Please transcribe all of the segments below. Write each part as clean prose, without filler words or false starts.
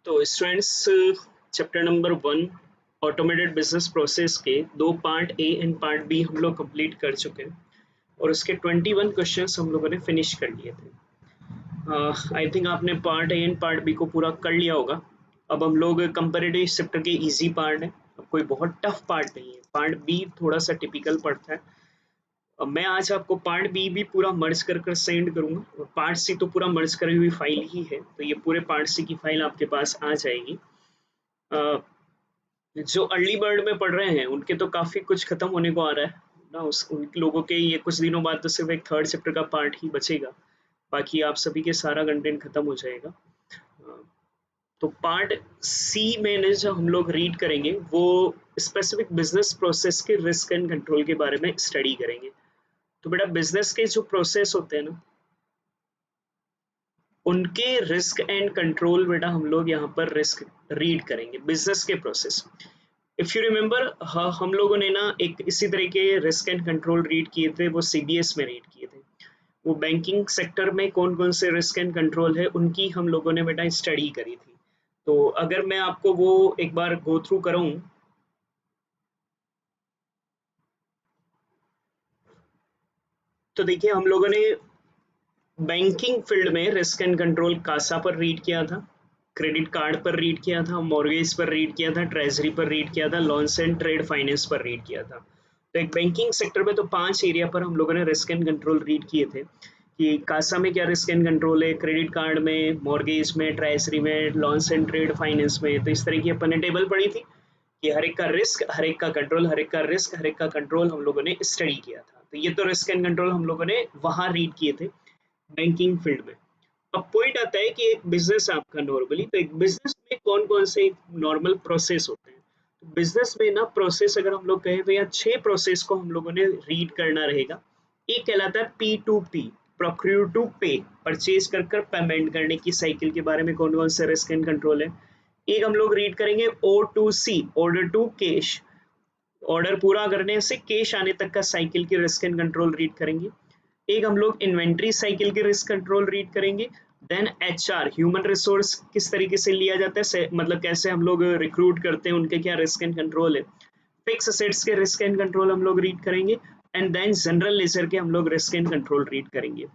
तो students, chapter number 1 automated business process के दो part A and part B हम लोग कंप्लीट कर चुके हैं और उसके 21 क्वेश्चंस हम लोगों ने फिनिश कर लिए थे। आई थिंक आपने part A and part B को पूरा कर लिया होगा। अब हम लोग कंपैरेटिव चैप्टर के इजी पार्ट है, अब कोई बहुत टफ पार्ट नहीं है। पार्ट बी थोड़ा सा टिपिकल पड़ता है। अब मैं आज आपको पार्ट बी भी पूरा मर्ज कर कर सेंड करूंगा और पार्ट सी तो पूरा मर्ज करी हुई फाइल ही है, तो ये पूरे पार्ट सी की फाइल आपके पास आ जाएगी। जो अर्ली बर्ड में पढ़ रहे हैं उनके तो काफ़ी कुछ खत्म होने को आ रहा है ना। उस उन लोगों के ये कुछ दिनों बाद तो सिर्फ एक थर्ड चैप्टर का पार्ट ही बचेगा, बाकी आप सभी के सारा कंटेंट खत्म हो जाएगा। तो पार्ट सी में जो हम लोग रीड करेंगे वो स्पेसिफिक बिजनेस प्रोसेस के रिस्क एंड कंट्रोल के बारे में स्टडी करेंगे। तो बेटा बिजनेस के जो प्रोसेस होते हैं ना, उनके रिस्क एंड कंट्रोल बेटा हम लोग यहाँ पर रिस्क रीड करेंगे बिजनेस के प्रोसेस। इफ यू रिमेंबर, हम लोगों ने ना एक इसी तरह के रिस्क एंड कंट्रोल रीड किए थे, वो सीबीएस में रीड किए थे। वो बैंकिंग सेक्टर में कौन कौन से रिस्क एंड कंट्रोल है उनकी हम लोगों ने बेटा स्टडी करी थी। तो अगर मैं आपको वो एक बार गो थ्रू करूं, तो देखिए हम लोगों ने बैंकिंग फील्ड में रिस्क एंड कंट्रोल कासा पर रीड किया था, क्रेडिट कार्ड पर रीड किया था, मॉर्गेज पर रीड किया था, ट्रेजरी पर रीड किया था, लॉन्स एंड ट्रेड फाइनेंस पर रीड किया था। तो एक बैंकिंग सेक्टर में तो 5 एरिया पर हम लोगों ने रिस्क एंड कंट्रोल रीड किए थे कि कासा में क्या रिस्क एंड कंट्रोल है, क्रेडिट कार्ड में, मॉर्गेज में, ट्रेजरी में, लॉन्स एंड ट्रेड फाइनेंस में। तो इस तरह की अपन ने टेबल पढ़ी थी कि हर एक का रिस्क, हर एक का कंट्रोल, हर एक का रिस्क, हर एक का कंट्रोल हम लोगों ने स्टडी किया था। तो ये तो रिस्क एंड कंट्रोल हम लोगों ने वहां रीड किए थे बैंकिंग फील्ड में। अब पॉइंट आता है कि एक बिजनेस आपका नॉर्मली, तो एक बिजनेस में कौन कौन से नॉर्मल प्रोसेस होते हैं। तो बिजनेस में ना प्रोसेस अगर हम लोग कहें तो यहाँ 6 प्रोसेस को हम लोगों ने रीड करना रहेगा। एक कहलाता है P2P, प्रोक्यूर टू पे, परचेज कर कर पेमेंट करने की साइकिल के बारे में कौन कौन से रिस्क एंड कंट्रोल है। एक हम लोग रीड करेंगे O2C, order to cash, order पूरा करने से कैश आने तक का साइकिल की रिस्क एंड कंट्रोल रीड करेंगे। एक हम लोग इन्वेंट्री साइकिल के रिस्क कंट्रोल रीड करेंगे। देन एचआर, ह्यूमन रिसोर्स किस तरीके से लिया जाता है, मतलब कैसे हम लोग रिक्रूट करते हैं, उनके क्या रिस्क एंड कंट्रोल है। फिक्स असेट्स के रिस्क एंड कंट्रोल हम लोग रीड करेंगे। एंड देन जनरल लेजर के हम लोग रिस्क एंड कंट्रोल रीड करेंगे।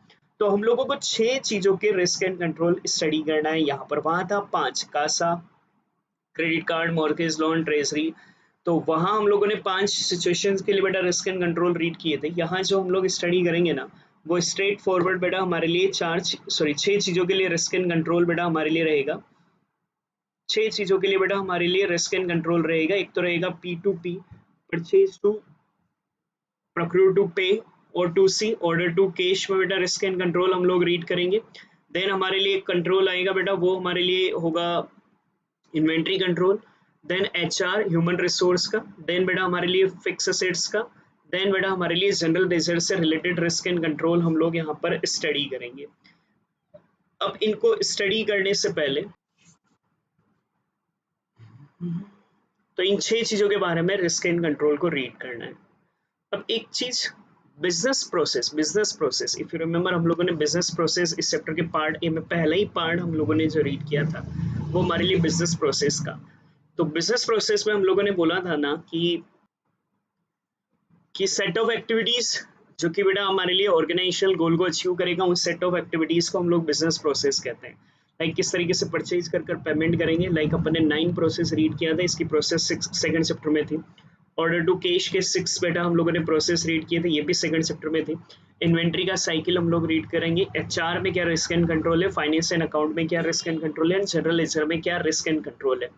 तो हम लोगों को 6 चीजों के रिस्क एंड कंट्रोल स्टडी करना है। यहाँ पर वहां था 5, CASA, credit card, mortgage loan, treasury. तो वहां हम लोगों ने 5 सिचुएशंस के लिए बेटा रिस्क एंड कंट्रोल रीड किए थे। यहाँ जो हम लोग स्टडी करेंगे ना, वो स्ट्रेट फॉरवर्ड बेटा हमारे लिए 6 चीजों के लिए रिस्क एंड कंट्रोल बेटा हमारे लिए रहेगा। 6 चीजों के लिए बेटा हमारे लिए रिस्क एंड कंट्रोल रहेगा। एक तो रहेगा P2P, purchase to, procure to पे, और 2C, ऑर्डर टू कैश में बेटा रिस्क एंड कंट्रोल हम लोग रीड करेंगे। देन हमारे लिए कंट्रोल आएगा बेटा, वो हमारे लिए होगा inventory control. Then HR, human resource का। देन बेटा हमारे लिए फिक्स असेट्स का। देन बेटा हमारे लिए जनरल रिजर्व से रिलेटेड रिस्क एंड कंट्रोल हम लोग यहाँ पर स्टडी करेंगे। अब इनको स्टडी करने से पहले तो इन 6 चीजों के बारे में रिस्क एंड कंट्रोल को रीड करना है। अब एक चीज, business process if you remember, हम लोगों ने बिजनेस प्रोसेस इस चैप्टर के पार्ट ए में पहला ही पार्ट हम लोगों ने जो रीड किया था वो हमारे लिए बिजनेस प्रोसेस का। तो बिजनेस प्रोसेस में हम लोगों ने बोला था ना कि सेट ऑफ एक्टिविटीज जो कि बेटा हमारे लिए ऑर्गेनाइजेशनल गोल को अचीव करेगा, उस सेट ऑफ एक्टिविटीज को हम लोग बिजनेस प्रोसेस कहते हैं। लाइक किस तरीके से परचेज कर कर पेमेंट करेंगे। लाइक अपन ने 9 प्रोसेस रीड किया था, इसकी प्रोसेस 6 सेकंड चैप्टर में थी। ऑर्डर टू कैश के 6 बेटा हम लोगों ने प्रोसेस रीड किए थे, ये भी सेकंड चैप्टर में थे। इन्वेंट्री का साइकिल हम लोग रीड करेंगे। एचआर में क्या रिस्क एंड कंट्रोल है, फाइनेंस एंड अकाउंट में क्या रिस्क एंड कंट्रोल है, जनरल लेजर में क्या रिस्क एंड कंट्रोल है।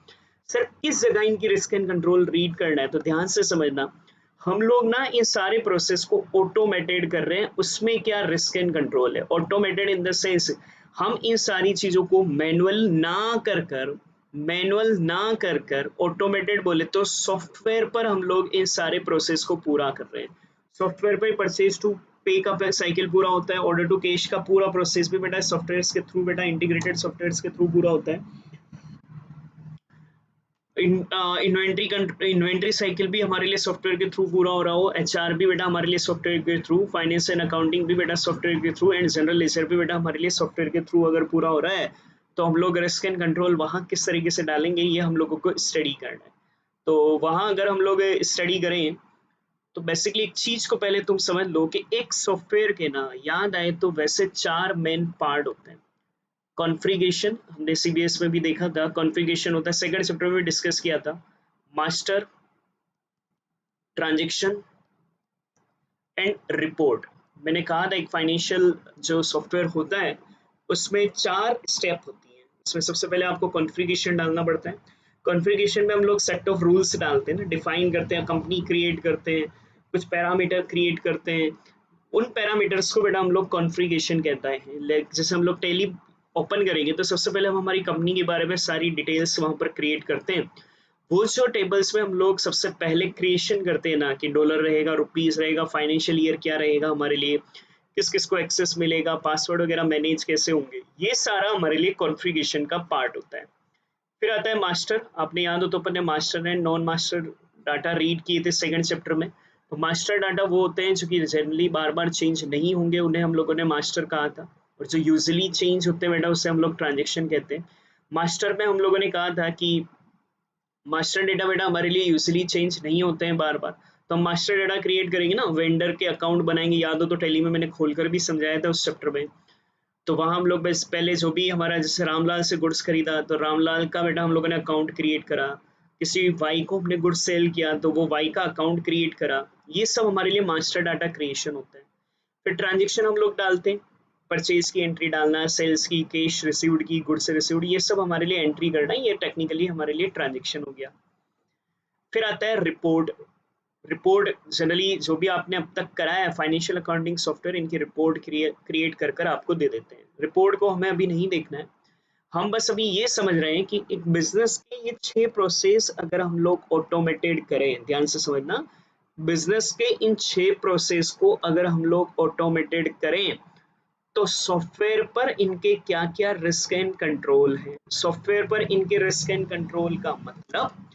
सर किस जगह इनकी रिस्क एंड कंट्रोल रीड करना है, तो ध्यान से समझना। हम लोग ना इन सारे प्रोसेस को ऑटोमेटेड कर रहे हैं, उसमें क्या रिस्क एंड कंट्रोल है। ऑटोमेटेड इन द सेंस हम इन सारी चीजों को मैनुअल ना कर कर ऑटोमेटेड बोले तो सॉफ्टवेयर पर हम लोग इन सारे प्रोसेस को पूरा कर रहे हैं। सॉफ्टवेयर पर परचेज टू पे का साइकिल पूरा होता है, ऑर्डर टू कैश का पूरा प्रोसेस भी बेटा सॉफ्टवेयर के थ्रू, बेटा इंटीग्रेटेड सॉफ्टवेयर के थ्रू पूरा होता है। इन्वेंट्री साइकिल भी हमारे लिए सॉफ्टवेयर के थ्रू पूरा हो रहा हो, एचआर भी बेटा हमारे लिए सॉफ्टवेयर के थ्रू, फाइनेंस एंड अकाउंटिंग भी बेटा सॉफ्टवेयर के थ्रू, एंड जनरल लेजर भी बेटा हमारे लिए सॉफ्टवेयर के थ्रू अगर पूरा हो रहा है तो हम लोग रिस्क एंड कंट्रोल वहाँ किस तरीके से डालेंगे ये हम लोगों को स्टडी करना है। तो वहाँ अगर हम लोग स्टडी करें तो बेसिकली एक चीज को पहले तुम समझ लो कि एक सॉफ्टवेयर के ना याद आए तो वैसे 4 मेन पार्ट होते हैं। कॉन्फ़िगरेशन हमने सीबीएस में भी देखा था, कॉन्फ़िगरेशन होता है, सेकंड चैप्टर में डिस्कस किया था। Master, transaction and report. मैंने कहा था एक फाइनेंशियल जो सॉफ्टवेयर होता है उसमें 4 स्टेप होती हैं। इसमें सबसे पहले आपको कॉन्फ़िगरेशन डालना पड़ता है। कॉन्फ़िगरेशन में हम लोग सेट ऑफ रूल्स डालते हैं ना, डिफाइन करते हैं, कंपनी क्रिएट करते हैं, कुछ पैरामीटर क्रिएट करते हैं। उन पैरामीटर्स को बेटा हम लोग कॉन्फ़िगरेशन कहता है। जैसे हम लोग टैली ओपन करेंगे तो सबसे पहले हम हमारी कंपनी के बारे में सारी डिटेल्स वहाँ पर क्रिएट करते हैं। वो जो टेबल्स में हम लोग सबसे पहले क्रिएशन करते हैं ना कि डॉलर रहेगा, रुपीस रहेगा, फाइनेंशियल ईयर क्या रहेगा हमारे लिए, किस किस को एक्सेस मिलेगा, पासवर्ड वगैरह मैनेज कैसे होंगे, ये सारा हमारे लिए कॉन्फ़िगरेशन का पार्ट होता है। फिर आता है मास्टर। आपने याद हो तो अपन ने master and non master data read किए थे सेकंड चैप्टर में। तो मास्टर डाटा वो होते हैं जो कि जनरली बार बार चेंज नहीं होंगे, उन्हें हम लोगों ने मास्टर कहा था। और जो यूजुअली चेंज होते हैं बेटा उसे हम लोग ट्रांजेक्शन कहते हैं। मास्टर में हम लोगों ने कहा था कि मास्टर डेटा बेटा हमारे लिए यूजली चेंज नहीं होते हैं बार बार। तो हम मास्टर डेटा क्रिएट करेंगे ना, वेंडर के अकाउंट बनाएंगे, याद हो तो टैली में मैंने खोलकर भी समझाया था उस चैप्टर में। तो वहाँ हम लोग बस पहले जो भी हमारा जैसे रामलाल से गुड्स खरीदा तो रामलाल का बेटा हम लोगों ने अकाउंट क्रिएट करा। किसी वाई को हमने गुड्स सेल किया तो वो वाई का अकाउंट क्रिएट करा। ये सब हमारे लिए मास्टर डाटा क्रिएशन होता है। फिर ट्रांजेक्शन हम लोग डालते हैं, परचेज की एंट्री डालना, सेल्स की, कैश रिसीव्ड की, गुड्स रिसीव्ड, ये सब हमारे लिए एंट्री करना है। ये टेक्निकली हमारे लिए ट्रांजेक्शन हो गया। फिर आता है रिपोर्ट। रिपोर्ट जनरली जो भी आपने अब तक कराया है फाइनेंशियल अकाउंटिंग सॉफ्टवेयर, इनकी रिपोर्ट क्रिएट कर कर आपको दे देते हैं। रिपोर्ट को हमें अभी नहीं देखना है, हम बस अभी ये समझ रहे हैं कि एक बिजनेस के ये 6 प्रोसेस अगर हम लोग ऑटोमेटेड करें, ध्यान से समझना, बिजनेस के इन 6 प्रोसेस को अगर हम लोग ऑटोमेटेड करें तो सॉफ्टवेयर पर इनके क्या क्या रिस्क एंड कंट्रोल है। सॉफ्टवेयर पर इनके रिस्क एंड कंट्रोल का मतलब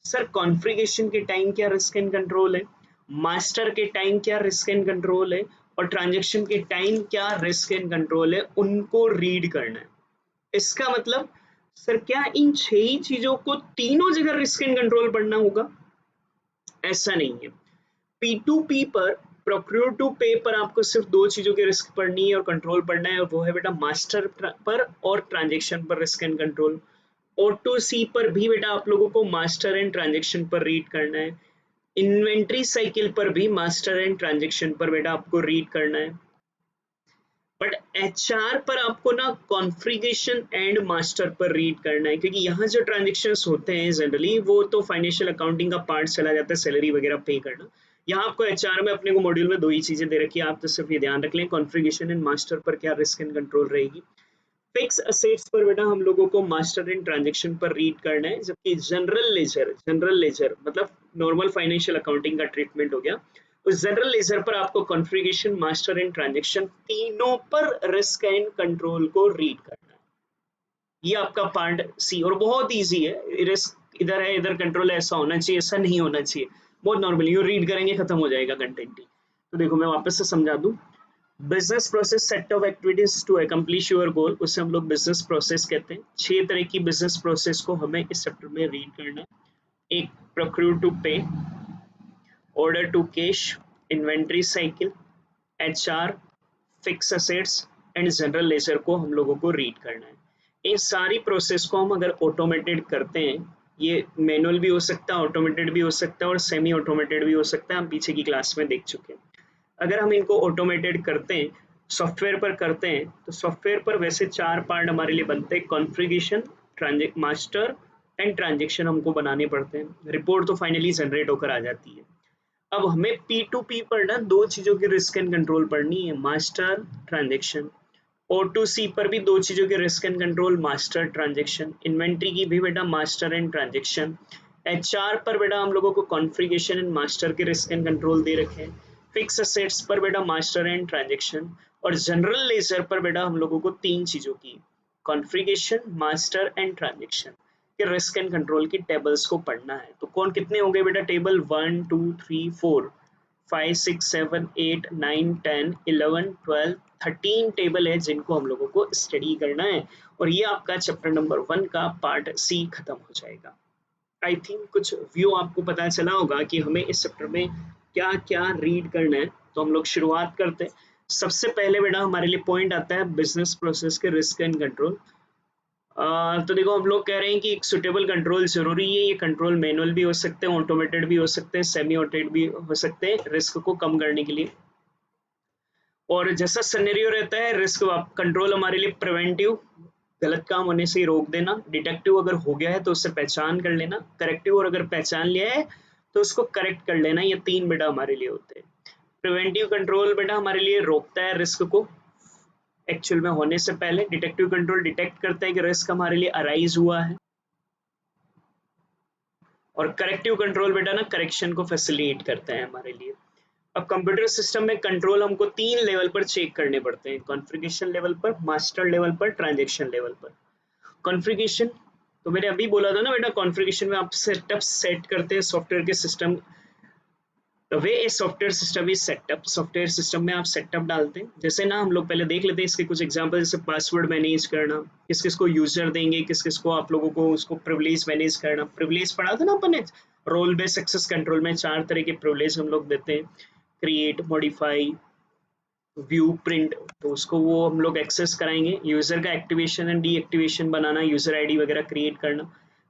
सर कॉन्फ़िगरेशन के टाइम क्या रिस्क एंड कंट्रोल है, मास्टर के टाइम क्या रिस्क एंड कंट्रोल है, और ट्रांजैक्शन के टाइम क्या रिस्क एंड कंट्रोल है, उनको रीड करना है। इसका मतलब सर क्या इन 6 ही चीजों को तीनों जगह रिस्क एंड कंट्रोल पढ़ना होगा? ऐसा नहीं है। P2P पर, प्रोक्योर टू पे पर आपको सिर्फ 2 चीजों की रिस्क पढ़नी है और कंट्रोल पढ़ना है, और वो है बेटा मास्टर पर और ट्रांजैक्शन पर रिस्क एंड कंट्रोल। O2C पर भी बेटा आप लोगों को मास्टर एंड ट्रांजैक्शन पर रीड करना है। इन्वेंट्री साइकिल पर भी मास्टर एंड ट्रांजैक्शन पर बेटा आपको रीड करना है। बट HR पर आपको ना कॉन्फ़िगरेशन एंड मास्टर पर रीड करना है, क्योंकि यहाँ जो ट्रांजेक्शन्स होते हैं जनरली वो तो फाइनेंशियल अकाउंटिंग का पार्ट चला जाता है, सैलरी वगैरह पे करना। यहाँ आपको HR में अपने को मॉड्यूल में 2 ही चीजें दे रखी है, आप तो सिर्फ ये ध्यान रख लें कॉन्फ़िगरेशन एंड मास्टर पर क्या रिस्क एंड कंट्रोल रहेगी। फिक्स असेट्स पर बेटा हम लोगों को मास्टर एंड ट्रांजैक्शन पर रीड करना है, जबकि जनरल लेजर मतलब नॉर्मल फाइनेंशियल अकाउंटिंग का ट्रीटमेंट हो गया, उस जनरल लेजर पर आपको कॉन्फ़िगरेशन, मास्टर एंड ट्रांजैक्शन तीनों पर रिस्क एंड कंट्रोल को रीड करना है। ये आपका पार्ट सी, और बहुत इजी है। रिस्क इधर है, इधर कंट्रोल ऐसा होना चाहिए, ऐसा नहीं होना चाहिए, बहुत नॉर्मल, ये रीड करेंगे खत्म हो जाएगा कंटेंट ही। तो देखो मैं वापस से समझा दूं, business process set of activities to accomplish your goal, उसे हम लोग बिजनेस प्रोसेस कहते हैं। 6 तरह की बिजनेस प्रोसेस को हमें इस चैप्टर में रीड करना है। एक procure to pay, order to cash, inventory cycle, HR, fix assets and general ledger को हम लोगों को रीड करना है। इन सारी प्रोसेस को हम अगर ऑटोमेटेड करते हैं, ये मैनुअल भी हो सकता है, ऑटोमेटेड भी हो सकता है और सेमी ऑटोमेटेड भी हो सकता है, हम पीछे की क्लास में देख चुके हैं। अगर हम इनको ऑटोमेटेड करते हैं, सॉफ्टवेयर पर करते हैं, तो सॉफ्टवेयर पर वैसे 4 पार्ट हमारे लिए बनते हैं, कॉन्फ़िगरेशन, मास्टर एंड ट्रांजैक्शन हमको बनाने पड़ते हैं। रिपोर्ट तो फाइनली जनरेट होकर आ जाती है। अब हमें P2P पर ना 2 चीजों की रिस्क एंड कंट्रोल पढ़नी है, मास्टर, ट्रांजैक्शन। O2C पर भी 2 चीजों के risk and control, master, transaction. Inventory की भी बेटा मास्टर एंड ट्रांजैक्शन। HR पर बेटा हम लोगों को कॉन्फ़िगरेशन एंड मास्टर के रिस्क एंड कंट्रोल दे रखे हैं। फिक्स असेट्स पर बेटा मास्टर एंड ट्रांजैक्शन, और जनरल लेजर पर बेटा हम लोगों को 3 चीजों की, कॉन्फ़िगरेशन, मास्टर एंड ट्रांजैक्शन के रिस्क एंड कंट्रोल की टेबल्स को पढ़ना है। तो कौन कितने हो गए बेटा टेबल, 1 2 3 4 5 6 7 8 9 10 11 12 13 टेबल है जिनको हम लोगों को स्टडी करना है। और ये आपका चैप्टर नंबर 1 का पार्ट सी खत्म हो जाएगा। आई थिंक कुछ व्यू आपको पता चला होगा कि हमें इस चैप्टर में क्या क्या रीड करना है। तो हम लोग शुरुआत करते हैं। सबसे पहले बेटा हमारे लिए पॉइंट आता है बिजनेस प्रोसेस के रिस्क एंड कंट्रोल। तो देखो हम लोग कह रहे हैं कि एक सुटेबल कंट्रोल जरूरी है। ये कंट्रोल मैनुअल भी हो सकते हैं, ऑटोमेटेड भी हो सकते हैं, सेमी ऑटोमेटेड भी हो सकते हैं रिस्क को कम करने के लिए। और जैसा सिनेरियो रहता है रिस्क कंट्रोल हमारे लिए प्रिवेंटिव, गलत काम होने से ही रोक देना, डिटेक्टिव अगर हो गया है तो उससे पहचान कर लेना, करेक्टिव और अगर पहचान लिया है तो उसको करेक्ट कर लेना। ये 3 बेटा हमारे लिए होते हैं। प्रिवेंटिव कंट्रोल बेटा हमारे लिए रोकता है रिस्क को एक्चुअल में होने से पहले। डिटेक्टिव कंट्रोल डिटेक्ट करता है कि रिस्क हमारे लिए अराइज हुआ है। और करेक्टिव कंट्रोल बेटा ना करेक्शन को फैसिलिटेट करता है हमारे लिए। अब कंप्यूटर सिस्टम में कंट्रोल हमको 3 लेवल पर चेक करने पड़ते हैं, कॉन्फ़िगरेशन लेवल पर, मास्टर लेवल पर, ट्रांजैक्शन लेवल पर। कॉन्फ़िगरेशन तो मैंने अभी बोला था ना बेटा, कॉन्फ़िगरेशन में आप सेटअप सेट करते हैं सॉफ्टवेयर के system. The way a software system is setup, software system में आप सेटअप डालते हैं। जैसे ना हम लोग पहले देख लेते हैं इसके कुछ एग्जांपल, जैसे पासवर्ड मैनेज करना, किस किस को यूजर देंगे, किस किस को आप लोगों को उसको प्रिविलेज मैनेज करना। प्रिविलेज पढ़ा था ना अपन ने, रोल बेस्ड एक्सेस कंट्रोल में 4 तरह के प्रिविलेज हम लोग देते हैं, क्रिएट, मॉडिफाई, व्यू, प्रिंट। तो उसको वो हम लोग एक्सेस कराएंगे। यूजर का activation and deactivation banana, user ID वगैरह क्रिएट करना।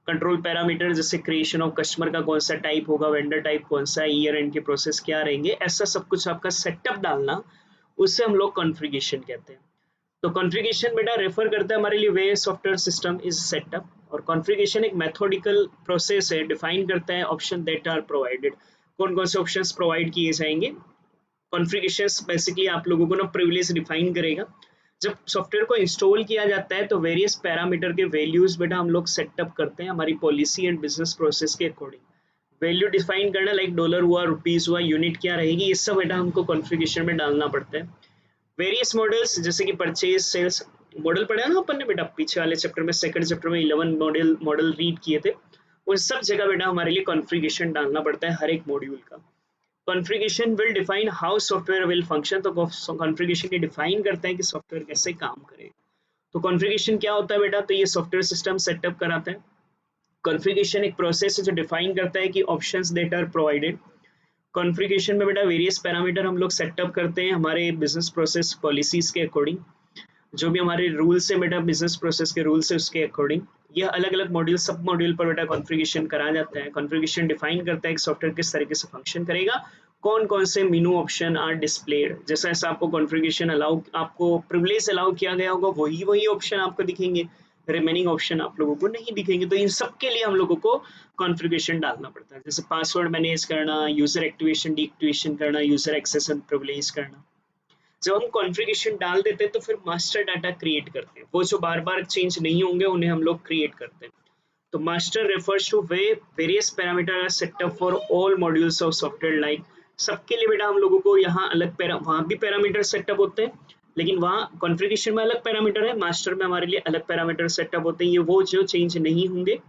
कंट्रोल पैरामीटर जैसे क्रिएशन ऑफ कस्टमर का कौन सा टाइप होगा, वेंडर टाइप कौन सा, ईयर एंड के प्रोसेस क्या रहेंगे, ऐसा सब कुछ आपका सेटअप डालना, उससे हम लोग कॉन्फ़िगरेशन कहते हैं। तो कॉन्फ़िगरेशन बेटा रेफर करता है हमारे लिए वे सॉफ्टवेयर सिस्टम इज सेटअप। और कॉन्फ़िगरेशन एक मेथोडिकल प्रोसेस है, डिफाइन करता है ऑप्शन दैट आर प्रोवाइडेड, कौन कौन से ऑप्शंस प्रोवाइड किए जाएंगे। कॉन्फ़िगरेशंस बेसिकली आप लोगों को ना प्रिविलेज डिफाइन करेगा। जब सॉफ्टवेयर को इंस्टॉल किया जाता है तो वेरियस पैरामीटर के वैल्यूज बेटा हम लोग सेटअप करते हैं हमारी पॉलिसी एंड बिजनेस प्रोसेस के अकॉर्डिंग। वैल्यू डिफाइन करना लाइक डॉलर हुआ, रुपीज हुआ, यूनिट क्या रहेगी, ये सब बेटा हमको कॉन्फ़िगरेशन में डालना पड़ता है। वेरियस मॉडल्स जैसे कि परचेज, सेल्स मॉडल पढ़ा ना अपन ने बेटा पीछे वाले चैप्टर में, सेकंड चैप्टर में 11 मॉडल रीड किए थे। उन सब जगह बेटा हमारे लिए कॉन्फ़िगरेशन डालना पड़ता है हर एक मॉड्यूल का। Configuration will define how software will function. तो कॉन्फ़िगरेशन ये डिफाइन करता है कि सॉफ्टवेयर कैसे काम करे। तो कॉन्फ़िगरेशन क्या होता है बेटा, तो ये सॉफ्टवेयर सिस्टम सेटअप कराता है। कॉन्फ़िगरेशन एक प्रोसेस है जो डिफाइन करता है कि options that are provided. Configuration में बेटा वेरियस पैरामीटर हम लोग सेटअप करते हैं हमारे बिजनेस प्रोसेस पॉलिसीज के अकॉर्डिंग। जो भी हमारे रूल्स है बेटा बिजनेस प्रोसेस के रूल्स है उसके अकॉर्डिंग। यह अलग अलग मॉड्यूल, सब मॉड्यूल पर बेटा कॉन्फ़िगरेशन करा जाता है। कॉन्फ़िगरेशन डिफाइन करता है कि सॉफ्टवेयर किस तरीके से फंक्शन करेगा, कौन कौन से मेनू ऑप्शन आर डिस्प्लेड। जैसा जैसा आपको कॉन्फ़िगरेशन अलाउ, आपको प्रिविलेज अलाउ किया गया होगा वही वही ऑप्शन आपको दिखेंगे, रिमेनिंग ऑप्शन आप लोगों को नहीं दिखेंगे। तो इन सब के लिए हम लोगों को कॉन्फ़िगरेशन डालना पड़ता है, जैसे पासवर्ड मैनेज करना, यूजर एक्टिवेशन डीएक्टिवेशन करना, यूजर एक्सेस एंड प्रिविलेज करना। जब हम कॉन्फ़िगरेशन डाल देते हैं तो फिर मास्टर डाटा क्रिएट करते हैं, वो जो बार बार चेंज नहीं होंगे उन्हें हम लोग क्रिएट करते हैं। तो master refers to way various parameter are setup for all modules of software like. सबके लिए बेटा हम लोगों को यहाँ अलग वहाँ भी पैरामीटर सेटअप होते हैं, लेकिन वहाँ कॉन्फ़िगरेशन में अलग पैरामीटर है, मास्टर में हमारे लिए अलग पैरामीटर सेटअप होते हैं। ये वो जो चेंज नहीं होंगे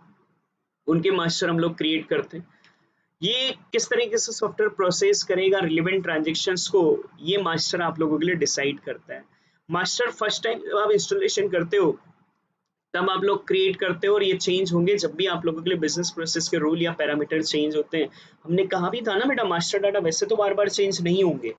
उनके मास्टर हम लोग क्रिएट करते हैं। ये किस तरीके से सॉफ्टवेयर प्रोसेस करेगा रिलेवेंट ट्रांजेक्शन्स को, ये मास्टर आप लोगों के लिए डिसाइड करता है। मास्टर फर्स्ट टाइम जब आप इंस्टॉलेशन करते हो तब आप लोग क्रिएट करते हो, और ये चेंज होंगे जब भी आप लोगों के लिए बिजनेस प्रोसेस के रूल या पैरामीटर चेंज होते हैं। हमने कहा भी था ना बेटा मास्टर डाटा वैसे तो बार बार चेंज नहीं होंगे,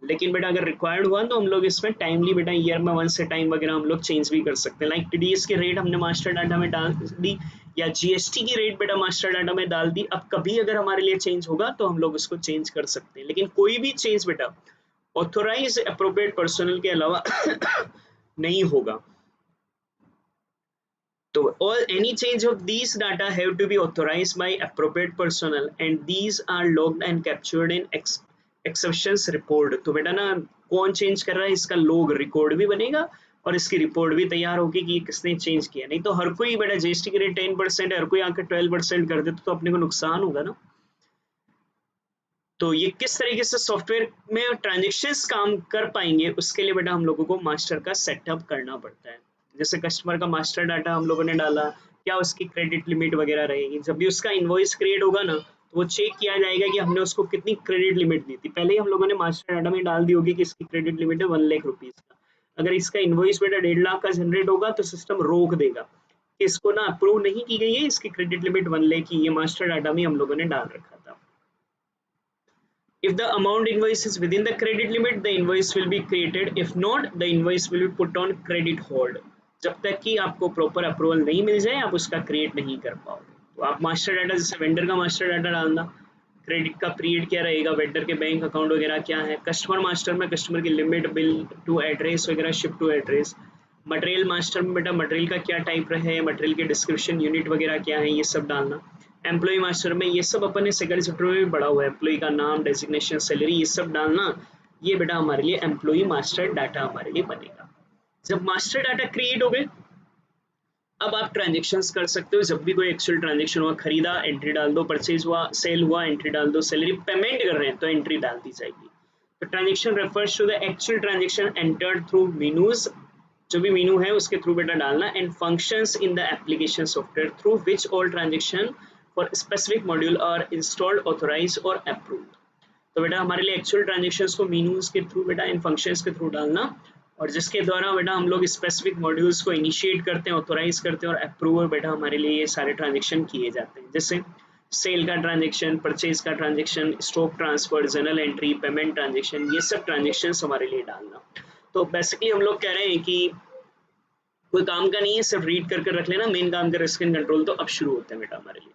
लेकिन बेटा अगर रिक्वायर्ड हुआ तो हम लोग इसमें टाइमली बेटा ईयर में 1 से टाइम वगैरह हम लोग चेंज भी कर सकते हैं। लाइक टीडीएस की रेट हमने मास्टर डाटा में डाल दी, या जीएसटी की रेट बेटा मास्टर डाटा में डाल दी। अब कभी अगर हमारे लिए चेंज होगा तो हम लोग उसको चेंज कर सकते हैं, लेकिन कोई भी चेंज बेटा ऑथोराइज अप्रोप्रिएट पर्सनल के अलावा नहीं होगा। तो all any change of these data have to be authorized by appropriate personnel and these are logged and captured in exceptions report। तो बेटा ना कौन चेंज कर रहा है इसका लॉग रिकॉर्ड भी बनेगा और इसकी रिपोर्ट भी तैयार होगी कि किसने चेंज किया। नहीं तो हर कोई बेटा जीएसटी की रेट 10% हर कोई आकर 12% कर दे तो अपने को नुकसान होगा ना। तो ये किस तरीके से सॉफ्टवेयर में ट्रांजेक्शन्स काम कर पाएंगे उसके लिए बेटा हम लोगों को मास्टर का सेटअप करना पड़ता है। जैसे कस्टमर का मास्टर डाटा हम लोगों ने डाला, क्या उसकी क्रेडिट लिमिट वगैरह रहेगी। जब भी उसका इनवॉइस क्रिएट होगा ना तो वो चेक किया जाएगा कि हमने उसको कितनी क्रेडिट लिमिट दी थी। पहले ही हम लोगों ने मास्टर डाटा में डाल दी होगी कि इसकी क्रेडिट लिमिट है 1 लाख रुपीज का, अगर इसका इनवॉइस बेटा 1.5 लाख का जनरेट होगा तो सिस्टम रोक देगा कि इसको ना अप्रूव नहीं की गई है, इसकी क्रेडिट लिमिट 1 लाख की, ये मास्टर डाटा में हम लोगों ने डाल रखा था। If the amount invoice is within the credit limit, the invoice will be created. If not, the invoice will be put on credit hold. जब तक कि आपको प्रॉपर अप्रूवल नहीं मिल जाए आप उसका क्रिएट नहीं कर पाओगे। तो आप मास्टर डाटा, जैसे वेंडर का मास्टर डाटा डालना, क्रेडिट का पीरियड क्या रहेगा, वेंडर के बैंक अकाउंट वगैरह क्या है, कस्टमर मास्टर में कस्टमर की लिमिट, बिल टू एड्रेस वगैरह, ship to address, material master में बेटा मटेरियल का क्या टाइप रहे, मटेरियल के डिस्क्रिप्शन, यूनिट वगैरह क्या है, ये सब डालना। एम्प्लॉय मास्टर में ये सब अपन ने सेकंड चैप्टर में भी पढ़ा हुआ है, एम्प्लॉय का नाम, डेजिग्नेशन, सैलरी, ये सब डालना। ये बेटा हमारे लिए एम्प्लॉय मास्टर डाटा हमारे लिए बनेगा। जब मास्टर डाटा क्रिएट हो गए, अब आप ट्रांजेक्शन्स कर सकते हो। जब भी कोई एक्चुअल ट्रांजेक्शन हुआ, खरीदा एंट्री डाल दो, परचेज हुआ, सेल हुआ एंट्री डाल दो, सैलरी पेमेंट कर रहे हैं तो एंट्री डाल दी जाएगी। तो transaction refers to the actual transaction entered through menus, जो भी मेनू है उसके थ्रू बेटा डालना, and functions in the application software through which all transaction for specific module are installed, authorize और अप्रूव्ड। तो बेटा हमारे लिए एक्चुअल ट्रांजेक्शन्स को मेनूज के थ्रू बेटा इन फंक्शंस के थ्रू डालना, और जिसके द्वारा बेटा हम लोग स्पेसिफिक मॉड्यूल्स को इनिशिएट करते हैं, ऑथोराइज करते हैं और अप्रूव बेटा हमारे लिए ये सारे ट्रांजेक्शन किए जाते हैं। जैसे सेल का ट्रांजेक्शन, परचेज का transaction, stock transfer, journal entry, payment transaction, ये सब ट्रांजेक्शन हमारे लिए डालना। तो बेसिकली हम लोग कह रहे हैं कि कोई काम का नहीं है, सिर्फ रीड करके रख लेना, मेन काम का रिस्क एंड कंट्रोल तो अब शुरू होते हैं बेटा हमारे लिए।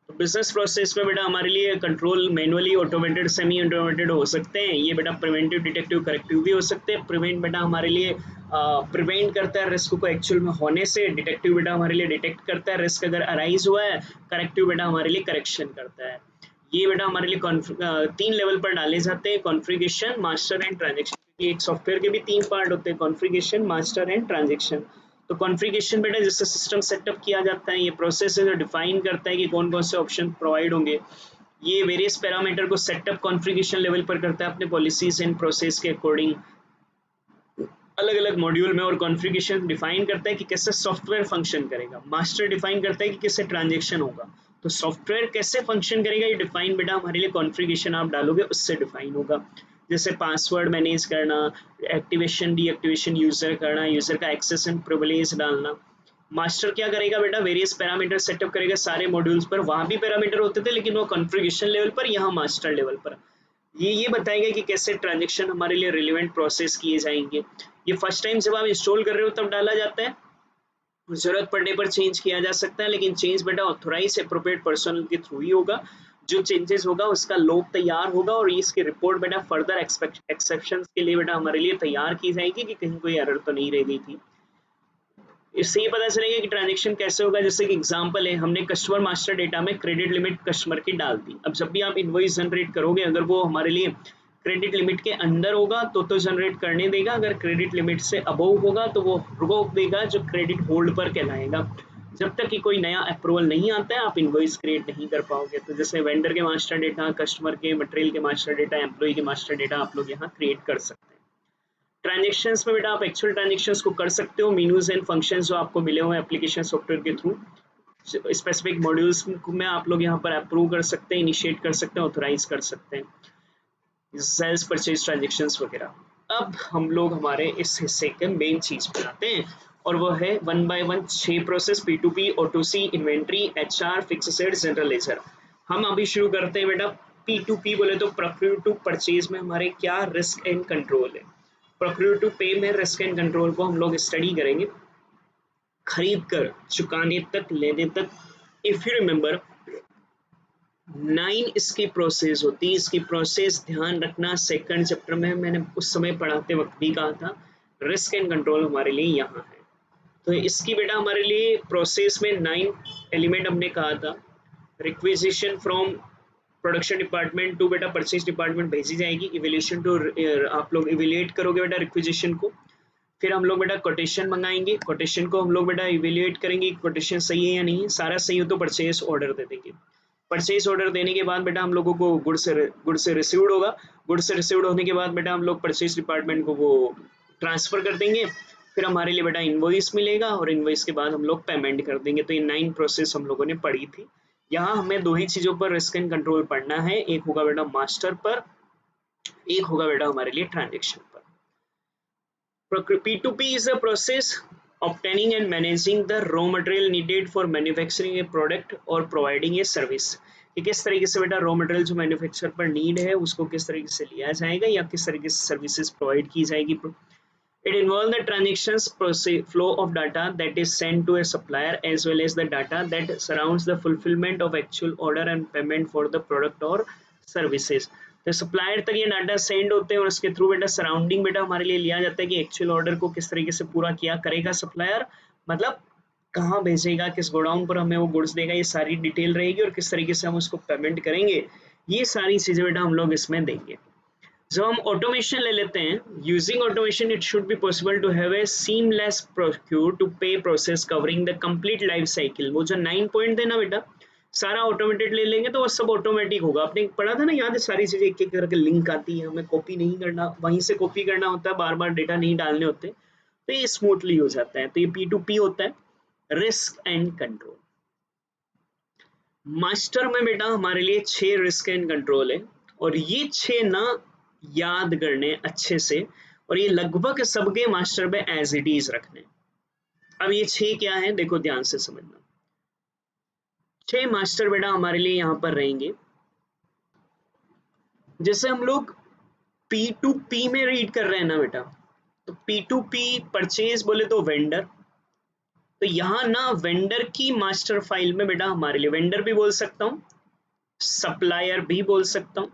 तो बिजनेस प्रोसेस में बेटा हमारे लिए control manually, automated, semi automated हो सकते हैं। ये बेटा प्रिवेंटिव, डिटेक्टिव, करेक्टिव भी हो सकते हैं। प्रिवेंट बेटा हमारे लिए प्रिवेंट करता है रिस्क को एक्चुअल में होने से, डिटेक्टिव बेटा हमारे लिए डिटेक्ट करता है रिस्क अगर अराइज हुआ है, करेक्टिव बेटा हमारे लिए करेक्शन करता है। ये बेटा हमारे लिए 3 लेवल पर डाले जाते हैं, कॉन्फ़िगरेशन, मास्टर एंड ट्रांजेक्शन। क्योंकि एक सॉफ्टवेयर के भी 3 पार्ट होते हैं, कॉन्फ़िगरेशन, मास्टर एंड ट्रांजेक्शन। तो कॉन्फ़िगरेशन बेटा जिससे सिस्टम सेटअप किया जाता है, ये प्रोसेस है जो डिफाइन करता है कि कौन कौन से ऑप्शन प्रोवाइड होंगे। ये वेरियस पैरामीटर को सेटअप कॉन्फ़िगरेशन लेवल पर करता है अपने पॉलिसीज एंड प्रोसेस के अकॉर्डिंग अलग अलग मॉड्यूल में, और कॉन्फ़िगरेशन डिफाइन करता है कि कैसे सॉफ्टवेयर फंक्शन करेगा। मास्टर डिफाइन करता है कि कैसे ट्रांजेक्शन होगा। तो सॉफ्टवेयर कैसे फंक्शन करेगा ये डिफाइन बेटा हमारे लिए कॉन्फ़िगरेशन आप डालोगे उससे डिफाइन होगा। जैसे पासवर्ड मैनेज करना, एक्टिवेशन डीएक्टिवेशन यूजर करना, यूजर का एक्सेस एंड प्रिविलेज डालना। मास्टर क्या करेगा बेटा, वेरियस पैरामीटर सेटअप करेगा सारे मॉड्यूल्स पर। वहां भी पैरामीटर होते थे लेकिन वो कॉन्फ़िगरेशन लेवल पर, यहाँ मास्टर लेवल पर ये बताएगा कि कैसे ट्रांजेक्शन हमारे लिए रिलेवेंट प्रोसेस किए जाएंगे। ये फर्स्ट टाइम जब आप इंस्टॉल कर रहे हो तब डाला जाता है, जरूरत पड़ने पर चेंज किया जा सकता है, लेकिन चेंज बेटा ऑथोराइज अप्रोप्रिएट पर्सन के थ्रू ही होगा। जो चेंजेस होगा उसका लॉग तैयार होगा और इसकी रिपोर्ट बेटा फर्दर एक्सेप्शंस के लिए बेटा हमारे लिए तैयार की जाएगी कि कहीं कोई एरर तो नहीं रह गई थी। इससे ये पता चलेगा कि ट्रांजेक्शन कैसे होगा। जैसे कि एग्जांपल है, हमने कस्टमर मास्टर डेटा में क्रेडिट लिमिट कस्टमर की डाल दी। अब जब भी आप इनवॉइस जनरेट करोगे, अगर वो हमारे लिए क्रेडिट लिमिट के अंदर होगा तो जनरेट करने देगा, अगर क्रेडिट लिमिट से अबव होगा तो वो रोक देगा, जो क्रेडिट होल्ड पर कहलाएगा। जब तक कि कोई नया अप्रूवल नहीं आता है आप इनवॉइस क्रिएट नहीं कर पाओगे। तो जैसे वेंडर के मास्टर डेटा, कस्टमर के मटेरियल के मास्टर डेटा, एम्प्लॉय के मास्टर डेटा आप लोग यहाँ क्रिएट कर सकते हैं। ट्रांजेक्शन्स में बेटा आप एक्चुअल ट्रांजेक्शन्स को कर सकते हो, मेनूज एंड फंक्शंस जो आपको मिले हुए हैं एप्लीकेशन सॉफ्टवेयर के थ्रू, स्पेसिफिक मॉड्यूल्स में आप लोग यहाँ पर अप्रूव कर सकते हैं, इनिशिएट कर सकते हैं, ऑथोराइज कर सकते हैं, सेल्स परचेज ट्रांजेक्शन्स वगैरह। अब हम लोग हमारे इस हिस्से के मेन चीज पर आते हैं और वो है 1 by 1 6 process, P2P, O2C, inventory, HR, fix assets, general ledger. हम अभी शुरू करते हैं बेटा P2P, बोले तो प्रोक्यूर टू परचेज में हमारे क्या रिस्क एंड कंट्रोल है। प्रोक्यूर टू पे में रिस्क एंड कंट्रोल को हम लोग स्टडी करेंगे, खरीद कर चुकाने तक, लेने तक। इफ यू रिमेंबर 9 इसकी प्रोसेस होती है। इसकी प्रोसेस ध्यान रखना, सेकंड चैप्टर में मैंने उस समय पढ़ाते वक्त भी कहा था, रिस्क एंड कंट्रोल हमारे लिए यहाँ है। तो इसकी बेटा हमारे लिए प्रोसेस में 9 एलिमेंट हमने कहा था। Requisition from production department to बेटा परचेज डिपार्टमेंट भेजी जाएगी, इवेल्यूशन टू आप लोग इवेल्युएट करोगे बेटा रिक्विजिशन को। फिर हम लोग बेटा कोटेशन मंगाएंगे, कोटेशन को हम लोग बेटा इवेल्युएट करेंगे कोटेशन सही है या नहीं है। सारा सही हो तो परचेज ऑर्डर दे देंगे। परचेज ऑर्डर देने के बाद बेटा हम लोगों को गुड से रिसीव्ड होगा। गुड से रिसीव्ड होने के बाद बेटा हम लोग परचेज डिपार्टमेंट को वो ट्रांसफर कर देंगे। फिर हमारे लिए बेटा इनवॉइस मिलेगा और इनवॉइस के बाद हम लोग पेमेंट कर देंगे। तो ये 9 प्रोसेस हम लोगों ने पढ़ी थी। यहाँ हमें 2 ही चीजों पर रिस्क एंड कंट्रोल पढ़ना है, एक होगा बेटा मास्टर पर, एक होगा बेटा हमारे लिए ट्रांजेक्शन पर। P2P is the process obtaining and managing the raw material needed for manufacturing a product or providing a service. कि किस तरीके से बेटा रॉ मटेरियल जो मैन्युफैक्चर पर नीड है उसको किस तरीके से लिया जाएगा या किस तरीके से सर्विसेज प्रोवाइड की जाएगी. It involves the transactions flow of data that is sent to a supplier as well as the data that surrounds the fulfillment of actual order and payment for the product or services. तो supplier तक ये data send होते हैं और उसके through बेटा surrounding बेटा हमारे लिए लिया जाता है कि एक्चुअल ऑर्डर को किस तरीके से पूरा किया करेगा सप्लायर, मतलब कहाँ भेजेगा, किस गोडाउन पर हमें वो गुड्स देगा, ये सारी डिटेल रहेगी और किस तरीके से हम उसको पेमेंट करेंगे, ये सारी चीजें बेटा हम लोग इसमें देंगे. जब हम ऑटोमेशन ले लेते हैं, using automation it should be possible to have a seamless procure to pay process covering the complete life cycle. वो जो 9 पॉइंट थे ना बेटा, सारा ऑटोमेटेड ले लेंगे तो वो सब ऑटोमेटिक होगा. आपने पढ़ा था ना, याद है, सारी चीजें एक एक करके लिंक आती है, हमें कॉपी नहीं करना, वहीं से कॉपी करना होता है, बार बार डेटा नहीं डालने होते, तो ये स्मूथली हो जाता है. तो ये P2P होता है, रिस्क एंड कंट्रोल. मास्टर में बेटा हमारे लिए 6 रिस्क एंड कंट्रोल है और ये 6 ना याद करने अच्छे से, और ये लगभग सबके मास्टर में एज इट इज रखने. अब ये 6 क्या है, देखो ध्यान से समझना. 6 मास्टर बेटा हमारे लिए यहां पर रहेंगे. जैसे हम लोग P2P में रीड कर रहे हैं ना बेटा, तो P2P परचेज बोले तो वेंडर, तो यहां ना वेंडर की मास्टर फाइल में बेटा हमारे लिए वेंडर भी बोल सकता हूं, सप्लायर भी बोल सकता हूं,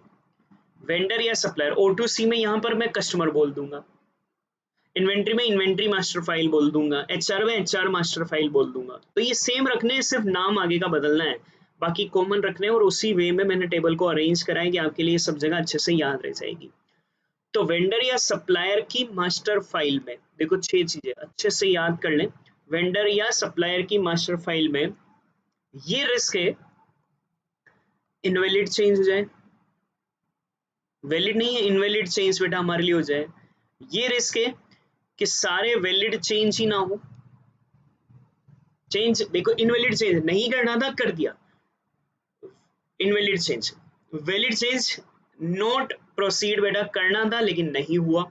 वेंडर या सप्लायर. O2C में यहां पर मैं कस्टमर बोल दूंगा, इन्वेंट्री में इन्वेंट्री मास्टर फाइल बोल दूंगा, HR में HR मास्टर फाइल बोल दूंगा. तो ये सेम रखने, सिर्फ नाम आगे का बदलना है, बाकी कॉमन रखने. और उसी वे में मैंने टेबल को अरेंज करा है कि आपके लिए सब जगह अच्छे से याद रह जाएगी. तो वेंडर या सप्लायर की मास्टर फाइल में देखो 6 चीजें अच्छे से याद कर लें. वेंडर या सप्लायर की मास्टर फाइल में ये रिस्क है इनवैलिड चेंज हो जाए, वैलिड नहीं है, इनवैलिड चेंज बेटा हमारे लिए हो जाए. ये रिस्क है कि सारे वैलिड चेंज ही ना हो. चेंज देखो, इनवैलिड चेंज नहीं करना था, कर दिया, invalid change. Valid change not proceed बेटा करना था लेकिन नहीं हुआ.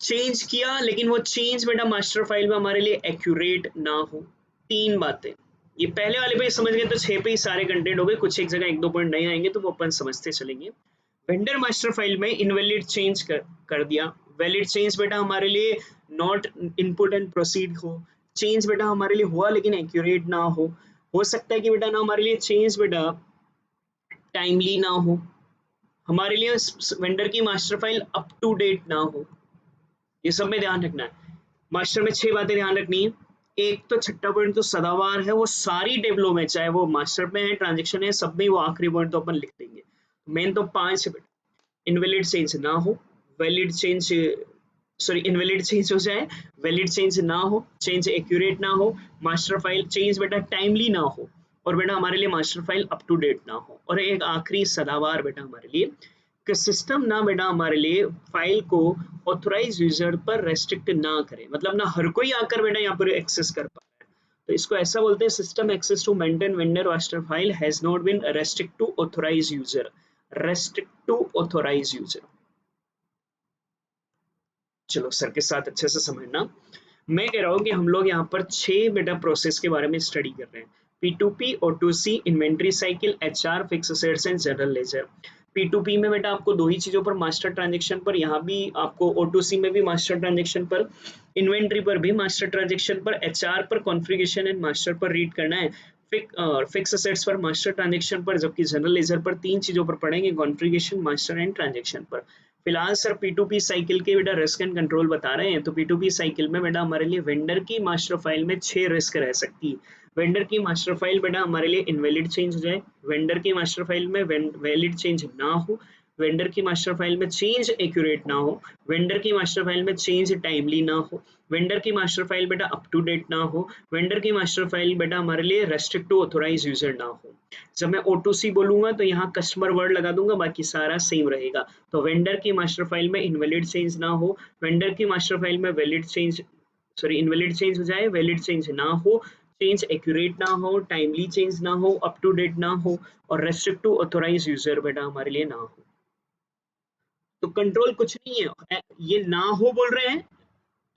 चेंज किया लेकिन वो चेंज बेटा मास्टर फाइल में हमारे लिए एक्यूरेट ना हो. 3 बातें. ये पहले वाले पे समझ गए तो 6 पे ही सारे कंटेंट हो गए. कुछ एक जगह 1-2 पॉइंट नहीं आएंगे तो वो अपन समझते चलेंगे. वेंडर मास्टर फाइल में इनवैलिड चेंज कर दिया. वैलिड चेंज बेटा हमारे लिए नॉट इनपुट एंड प्रोसीड हो. चेंज बेटा हमारे लिए हुआ लेकिन एक्यूरेट ना हो सकता है कि बेटा ना हमारे लिए चेंज बेटा टाइमली ना हो, हमारे लिए वेंडर की master file up to date ना हो. ये सब में ध्यान रखना है. मास्टर में 6 बातें ध्यान रखनी है. एक तो छठा पॉइंट तो सदाबहार है, वो सारी टेबलों में, चाहे वो मास्टर में है, ट्रांजेक्शन है, सब में वो आखिरी पॉइंट तो अपन लिख देंगे. मेन तो 5 है बेटा. इनवैलिड चेंज ना हो, वैलिड चेंज इनवैलिड चेंज हो जाए, वैलिड चेंज ना हो, चेंज एक्यूरेट ना हो, मास्टर फाइल चेंज बेटा टाइमली ना हो, और बेटा हमारे लिए master file up to date ना हो. और एक आखिरी सदाबहार बेटा हमारे लिए कि सिस्टम ना बेटा हमारे लिए फाइल को ऑथराइज यूजर पर रेस्ट्रिक्ट ना करे, मतलब ना हर कोई आकर बेटा यहाँ पर एक्सेस कर पाए. तो इसको ऐसा बोलते हैं, system access to maintain vendor master file has not been restrict to authorise user. Restrict to authorise user. चलो सर के साथ अच्छे से समझना. मैं कह रहा हूँ कि हम लोग यहाँ पर 6 बेटा प्रोसेस के बारे में स्टडी कर रहे हैं. P2P, O2C, inventory cycle, HR, fix assets and general laser. P2P में बेटा आपको 2 ही चीजों पर, मास्टर ट्रांजेक्शन पर, यहाँ भी आपको O2C में भी मास्टर ट्रांजेक्शन पर, इन्वेंट्री पर भी मास्टर ट्रांजेक्शन पर, HR पर कॉन्फ़िगरेशन एंड मास्टर पर रीड करना है, फिक्स असेट्स पर, मास्टर ट्रांजेक्शन पर, जबकि जनरल लेजर पर 3 चीजों पर पढ़ेंगे, कॉन्फ़िगरेशन, मास्टर एंड ट्रांजेक्शन पर. फिलहाल सर P2P साइकिल के बेटा रिस्क एंड कंट्रोल बता रहे हैं. तो P2P साइकिल में बेटा हमारे लिए वेंडर की मास्टर फाइल में 6 रिस्क रह सकती है. वेंडर की मास्टर फाइल बेटा हमारे लिए इनवैलिड चेंज हो जाए, वेंडर की मास्टर फाइल में वैलिड चेंज ना हो, वेंडर की मास्टर फाइल में चेंज एक्यूरेट ना हो, वेंडर की मास्टर फाइल में चेंज टाइमली ना हो, वेंडर की मास्टर फाइल बेटा अप टू डेट ना हो, वेंडर की मास्टर फाइल बेटा हमारे लिए रेस्ट्रिक्ट टू ऑथराइज यूजर ना हो. जब मैं O2C बोलूंगा तो यहाँ कस्टमर वर्ड लगा दूंगा, बाकी सारा सेम रहेगा. तो वेंडर की मास्टर फाइल में इनवैलिड चेंज ना हो, वेंडर की मास्टर फाइल में इनवैलिड चेंज हो जाए, वैलिड चेंज ना हो, चेंज एक्यूरेट ना हो, टाइमली चेंज ना हो, अप टू डेट ना हो, और रेस्ट्रिक्ट टू ऑथराइज यूजर बेटा हमारे लिए ना हो. तो कंट्रोल कुछ नहीं है, ये ना हो बोल रहे हैं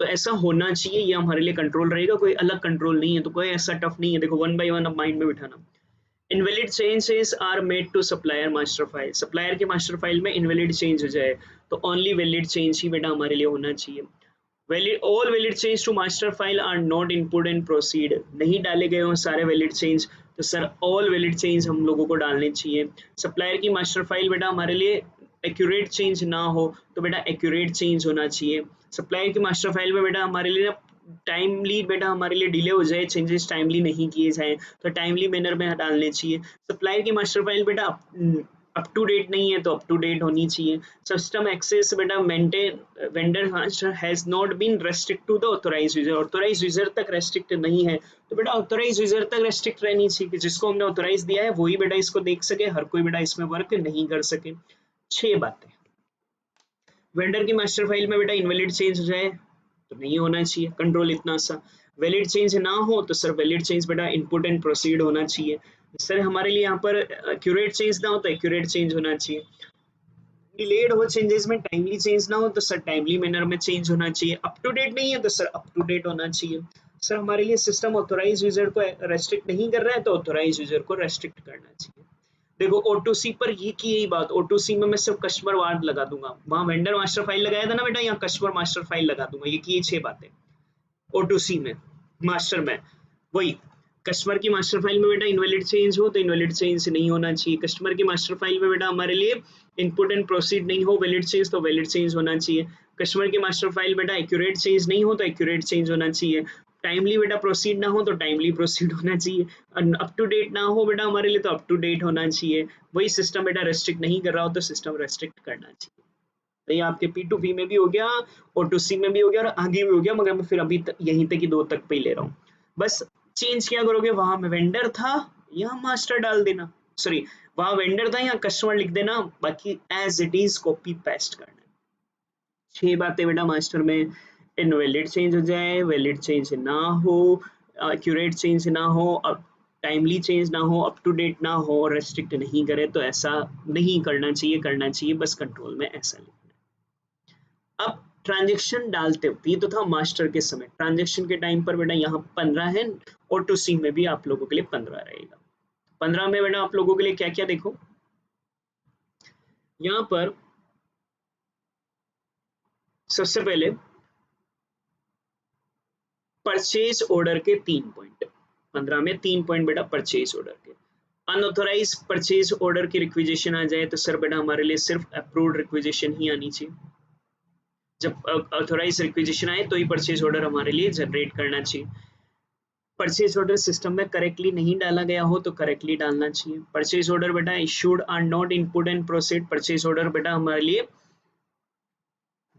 तो ऐसा होना चाहिए, ये हमारे लिए कंट्रोल रहेगा, कोई अलग कंट्रोल नहीं है, तो कोई ऐसा टफ नहीं है। देखो वन बाय वन अब माइंड में बिठाना। Invalid changes are made to supplier master file, supplier के मास्टर फाइल में इनवैलिड चेंज हो जाए तो ओनली वैलिड चेंज ही बेटा हमारे लिए होना चाहिए। Valid all valid change to master file are not input and proceed, नहीं डाले गए हो सारे वैलिड चेंज तो सर ऑल वैलिड चेंज हम लोगों को डालने चाहिए। सप्लायर की मास्टर फाइल बेटा हमारे लिए एक्यूरेट चेंज ना हो तो बेटा एक्यूरेट चेंज होना चाहिए। सप्लायर की मास्टर फाइल में बेटा हमारे लिए टाइमली बेटा हमारे लिए डिले हो जाए, चेंजेस टाइमली नहीं किए जाए तो टाइमली मैनर में डालने चाहिए। सप्लायर की मास्टर फाइल बेटा अप टू डेट नहीं है तो अप टू डेट होनी चाहिए। सिस्टम एक्सेस बेटा maintain vendor master has not been restrict to the authorise user, authorise user तक रेस्ट्रिक्ट नहीं है तो बेटा ऑथोराइज यूजर तक रेस्ट्रिक्ट रहनी चाहिए कि जिसको हमने ऑथोराइज दिया है वही बेटा इसको देख सके, हर कोई बेटा इसमें वर्क नहीं कर सके। 6 बातें। वेंडर की मास्टर फाइल में बेटा इनवैलिड चेंज हो जाए तो नहीं होना चाहिए, कंट्रोल इतना सा। वैलिड चेंज ना हो तो सर वैलिड चेंज बेटा इनपुट एंड प्रोसीड होना चाहिए। सर हमारे लिए यहाँ पर एक्यूरेट चेंज ना हो तो एक्यूरेट चेंज होना चाहिए। डिलेड हो चेंजेस में, टाइमली चेंज ना हो तो सर टाइमली मैनर में चेंज होना चाहिए। अप टू डेट नहीं है तो सर अप टू डेट होना चाहिए। सर हमारे लिए सिस्टम ऑथोराइज यूजर को रेस्ट्रिक्ट नहीं कर रहा है तो ऑथोराइज यूजर को रेस्ट्रिक्ट करना चाहिए। देखो O2C पर ये की यही बात, O2C में मैं सिर्फ कस्टमर वार्ड लगा दूंगा, वहां वेंडर मास्टर फाइल लगाया था ना बेटा, यहाँ कस्टमर मास्टर फाइल लगा दूंगा, ये की 6 बातें। O2C में मास्टर में वही, कस्टमर की मास्टर फाइल में बेटा इनवैलिड चेंज हो तो इनवैलिड चेंज नहीं होना चाहिए। कस्टमर की मास्टर फाइल में बेटा हमारे लिए इनपुट एंड प्रोसीड नहीं हो वैलिड चेंज तो वैलिड चेंज होना चाहिए। कस्टमर की मास्टर फाइल बेटा एक्यूरेट चेंज नहीं हो तो एक्यूरेट चेंज होना चाहिए। टाइमली बेटा प्रोसीड ना हो तो टाइमली प्रोसीड होना चाहिए। अप टू डेट ना हो बेटा हमारे लिए तो अप टू डेट होना चाहिए। वही सिस्टम बेटा रेस्ट्रिक्ट नहीं कर रहा हो तो सिस्टम रेस्ट्रिक्ट करना चाहिए। तो ये आपके P2P में भी हो गया, O2C में भी हो गया और आगे भी हो गया, मगर मैं फिर अभी यहीं तक ही 2 तक पे ही ले रहा हूँ। बस चेंज क्या करोगे, वहां में वेंडर था यहाँ मास्टर डाल देना, सॉरी वहां वेंडर था यहाँ कस्टमर लिख देना, बाकी as it is copy paste करना। 6 बातें बेटा मास्टर में। इनवैलिड चेंज हो जाए, वैलिड चेंज ना हो, एक्यूरेट चेंज ना हो, टाइमली चेंज ना हो, अप टू डेट ना हो, रेस्ट्रिक्ट नहीं करे तो ऐसा नहीं करना चाहिए, करना चाहिए बस कंट्रोल में ऐसा लिखना है। अब ट्रांजेक्शन डालते वक्त, ये तो था मास्टर के समय, ट्रांजेक्शन के टाइम पर बेटा यहाँ 15 है, O2C में भी आप लोगों के लिए 15 रहेगा। 15 में बेटा आप लोगों के लिए क्या क्या देखो, यहाँ पर सबसे पहले परचेज ऑर्डर के 3 पॉइंट, 15 में 3 पॉइंट बेटा परचेज ऑर्डर के। अनऑथोराइज परचेज ऑर्डर की रिक्विजिशन आ जाए तो सर बेटा हमारे लिए सिर्फ अप्रूव्ड रिक्विजिशन ही आनी चाहिए। जब ऑथोराइज रिक्विजिशन आए तो ही परचेज ऑर्डर हमारे लिए जनरेट करना चाहिए। परचेज ऑर्डर सिस्टम में करेक्टली नहीं डाला गया हो तो करेक्टली डालना चाहिए। परचेज ऑर्डर बेटा issued are not input and proceed, purchase order बेटा हमारे लिए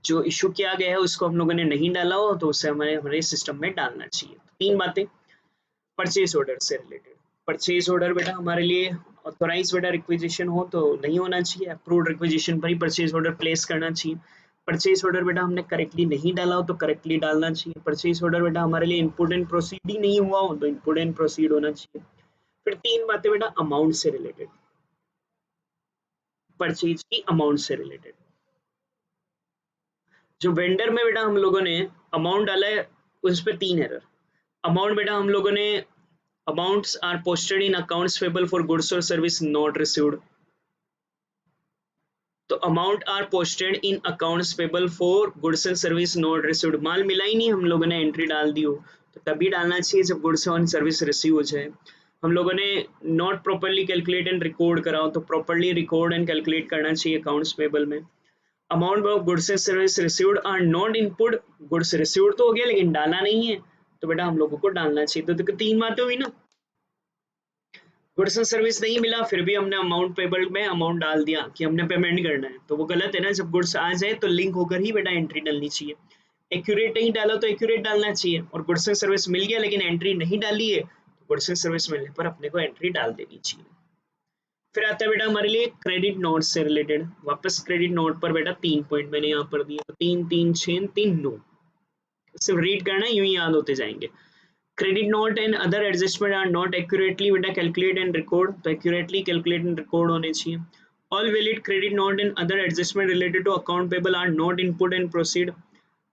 जो इशू किया गया है उसको हम लोगों ने नहीं डाला हो तो उसे हमारे हमारे सिस्टम में डालना चाहिए। 3 बातें परचेज ऑर्डर से रिलेटेड। परचेज ऑर्डर बेटा हमारे लिए ऑथोराइज बेटा रिक्विजिशन हो तो नहीं होना चाहिए, अप्रूव्ड रिक्विजिशन पर ही परचेज ऑर्डर प्लेस करना चाहिए। परचेज ऑर्डर बेटा हमने करेक्टली नहीं डाला हो तो करेक्टली डालना चाहिए। परचेज ऑर्डर बेटा हमारे लिए इनपुट एंड प्रोसीड ही नहीं हुआ हो तो इनपुट एंड प्रोसीड होना चाहिए। फिर 3 बातें बेटा अमाउंट से रिलेटेड, परचेज की अमाउंट से रिलेटेड। जो वेंडर में बेटा हम लोगों ने अमाउंट डाला है उस पर 3 एरर। अमाउंट बेटा हम लोगों ने amounts are posted in accounts payable for goods or service not received, तो amount are posted in accounts payable for goods and service not received, माल मिला ही नहीं हम लोगों ने एंट्री डाल दी हो तो तभी डालना चाहिए जब गुड्स एंड सर्विस रिसीव हो जाए। हम लोगों ने not properly calculate and record कराओ तो प्रॉपर्ली रिकॉर्ड एंड कैलकुलेट करना चाहिए अकाउंट्स पेबल में। Amount of goods and service received are not input, goods received तो हो गया लेकिन डाला नहीं है तो बेटा हम लोगों को डालना चाहिए। तो 3 बातें हुई ना, गुड्स एंड सर्विस नहीं मिला फिर भी हमने अमाउंट पेबल में अमाउंट डाल दिया कि हमने पेमेंट करना है तो वो गलत है ना। जब गुड्स आ जाए तो लिंक होकर ही बेटा एंट्री डालनी चाहिए। एक्यूरेट नहीं डाला तो एक्यूरेट डालना चाहिए, और गुड्स एंड सर्विस मिल गया लेकिन एंट्री नहीं डाली है तो गुड्स एंड सर्विस मिलने पर अपने को एंट्री डाल देनी चाहिए। फिर आता है बेटा हमारे लिए क्रेडिट नोट से रिलेटेड। वापस क्रेडिट नोट पर बेटा 3 पॉइंट मैंने यहाँ पर दिया, 3 3 6 3 9, सिर्फ रीड करना है, यूं ही याद होते जाएंगे। Credit note and other adjustment are not accurately बेटा कैलकुलेट एंड रिकॉर्ड, तो एक्यूरेटली कैलकुलेट एंड रिकॉर्ड होने चाहिए। All valid credit note and other adjustment related to account payable are not input and proceed.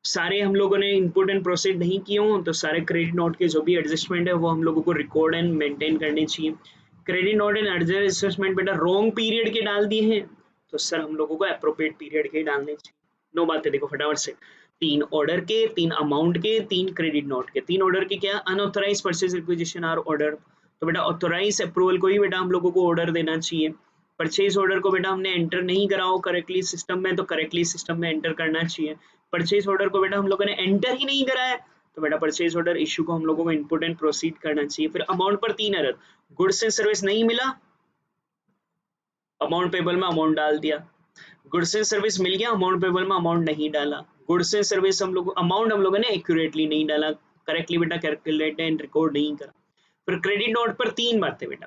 सारे हम लोगों ने input and proceed नहीं किए हों तो सारे क्रेडिट नोट के जो भी एडजस्टमेंट है वो हम लोगों को रिकॉर्ड एंड मेंटेन करने चाहिए। क्रेडिट नोट एंड एडजस्टमेंट बेटा रॉन्ग पीरियड के डाल दिए हैं तो सर हम लोगों को अप्रोप्रिएट पीरियड के डालने चाहिए। 9 बातें देखो फटाफट से, 3 ऑर्डर के, 3 अमाउंट के, 3 क्रेडिट नोट के। 3 ऑर्डर के क्या, unauthorise purchase requisition or order, तो बेटा ऑथोराइज अप्रूवल को ही बेटा हम लोगों को ऑर्डर देना चाहिए। परचेज ऑर्डर को बेटा हमने एंटर नहीं करा हो करेक्टली सिस्टम में तो करेक्टली सिस्टम में एंटर करना चाहिए। परचेज ऑर्डर को बेटा हम लोगों ने एंटर ही नहीं करा है तो बेटा परचेज ऑर्डर इश्यू को हम लोगों को इनपुट एंड प्रोसीड करना चाहिए। फिर अमाउंट पर 3 एरर, गुड्स एंड सर्विस नहीं मिला, अमाउंट पेबल में अमाउंट डाल दिया। गुड्स एंड सर्विस मिल गया, अमाउंट पेबल में अमाउंट नहीं डाला। गुड्स एंड सर्विस हम लोग अमाउंट हम लोगों ने एक्यूरेटली नहीं डाला, करेक्टली बेटा कैलकुलेट एंड रिकॉर्ड नहीं करा। फिर क्रेडिट नोट पर 3 बातें बेटा,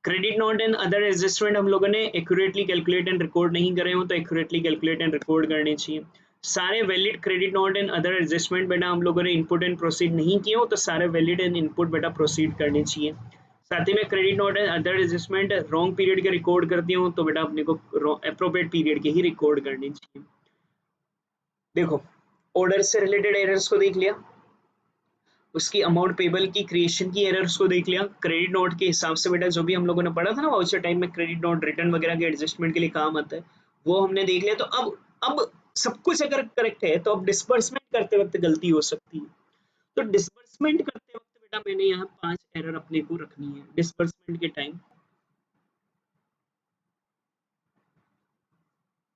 credit note and other adjustment हम लोगों ने एक्यूरेटली कैलकुलेट एंड रिकॉर्ड नहीं करे हो तो एक्यूरेटली कैलकुलेट एंड रिकॉर्ड करने चाहिए। सारे valid credit note and other adjustment बेटा हम लोगों ने इनपुट एंड प्रोसीड नहीं किए हो तो सारे वैलिड एंड इनपुट बेटा प्रोसीड करने चाहिए। साथ ही में credit note and other adjustment wrong period के रिकॉर्ड करती हूँ तो बेटा अपने को अप्रोप्रिएट पीरियड के ही रिकॉर्ड करनी चाहिए। देखो ऑर्डर से रिलेटेड एरर्स को देख लिया, उसकी अमाउंट पेबल की क्रिएशन की एरर्स को देख लिया, क्रेडिट नोट के हिसाब से बेटा जो भी हम लोगों ने पढ़ा था ना वाउचर टाइम में क्रेडिट नोट रिटर्न वगैरह के एडजस्टमेंट के लिए काम आता है वो हमने देख लिया। तो अब सब कुछ अगर करेक्ट है तो अब डिस्बर्समेंट करते वक्त गलती हो सकती है। तो डिस्बर्समेंट करते वक्त बेटा मैंने यहाँ 5 एरर अपने को रखनी है डिस्बर्समेंट के टाइम।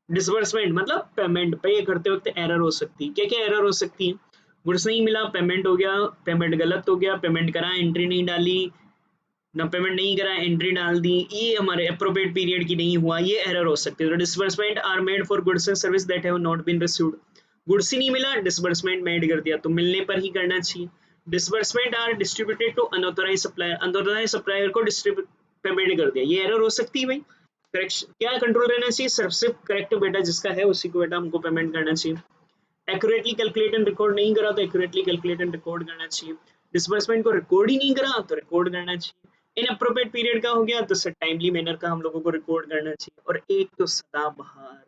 डिसबर्समेंट मतलब पेमेंट पे करते वक्त एरर हो सकती है। क्या क्या एरर हो सकती है, गुड्स नहीं मिला, पेमेंट हो गया, पेमेंट गलत हो गया, पेमेंट करा एंट्री नहीं डाली, ना पेमेंट नहीं करा एंट्री डाल दी, ये हमारे अप्रोप्रिएट पीरियड की नहीं हुआ, ये एरर हो सकती है। तो disbursement are made for goods and service that have not been received, goods ही नहीं मिला डिसबर्समेंट मेड कर दिया तो मिलने पर ही करना चाहिए। Disbursement are distributed to unauthorised supplier, unauthorised supplier को डिस्ट्रीब्यूट पेमेंट कर दिया, ये एरर हो सकती है भाई। करेक्शन क्या कंट्रोल रहना चाहिए, सिर्फ करेक्ट बेटा जिसका है उसी को बेटा हमको पेमेंट करना चाहिए। एक्यूरेटली कैलकुलेट एंड रिकॉर्ड नहीं करा तो एक्यूरेटली कैलकुलेट एंड रिकॉर्ड करना चाहिए। डिसबर्समेंट को रिकॉर्ड ही नहीं करा तो रिकॉर्ड करना चाहिए। इनअप्रोप्रिएट पीरियड का हो गया तो सर टाइमली मैनर का हम लोगों को रिकॉर्ड करना चाहिए। और एक तो सदाबहार